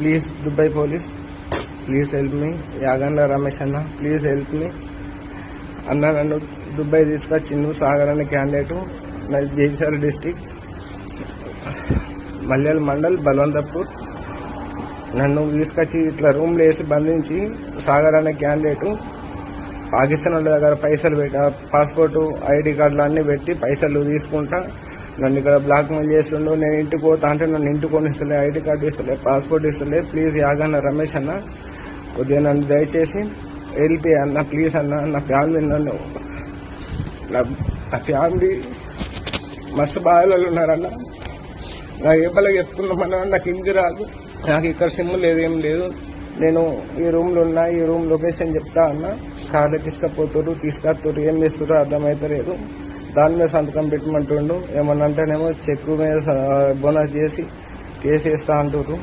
Please Dubai police, please help me. Yagandla Ramesh అన్న, please help me అన్న. నన్ను దుబాయ్ తీసుకొచ్చిండు సాగర్ అనే క్యాండిడేటు. నాది జైసాల్ డిస్టిక్, మల్యాల మండల్, బల్వంతపూర్. నన్ను తీసుకొచ్చి ఇట్లా రూమ్లో వేసి బంధించి సాగర్ అనే క్యాండిడేటు పాకిస్తాన్ వాళ్ళ దగ్గర పైసలు పెట్టి పాస్పోర్టు ఐడి కార్డులు అన్నీ పెట్టి పైసలు తీసుకుంటా నన్ను ఇక్కడ బ్లాక్మెయిల్ చేస్తుండో. నేను ఇంటికి పోతా అంటే నన్ను ఇంటికి కొనిస్తలే, ఐడి కార్డు ఇస్తలే, పాస్పోర్ట్ ఇస్తలే. ప్లీజ్ యాగన్న రమేష్ అన్న, కొద్దిగా నన్ను దయచేసి వెళ్ళిపోయి అన్న, ప్లీజ్ అన్న. నా ఫ్యామిలీ నన్ను నా ఫ్యామిలీ మస్తు బాధలు ఉన్నారన్న. నాకు ఏ బలగా చెప్పుకుందామన్నా నాకు ఇంటి రాదు, నాకు ఇక్కడ సిమ్ లేదు, ఏం లేదు. నేను ఈ రూమ్లో ఉన్నా, ఈ రూమ్ లొకేషన్ చెప్తా అన్న. కార్లు తీసుకపోతారు, తీసుకొస్తారు, ఏం చేస్తారో అర్థమవుతలేదు. దాని మీద సంతకం పెట్టమంటుండు. ఏమన్నా అంటేనేమో చెక్కు మీద బోనస్ చేసి కేసు వేస్తా అంటారు.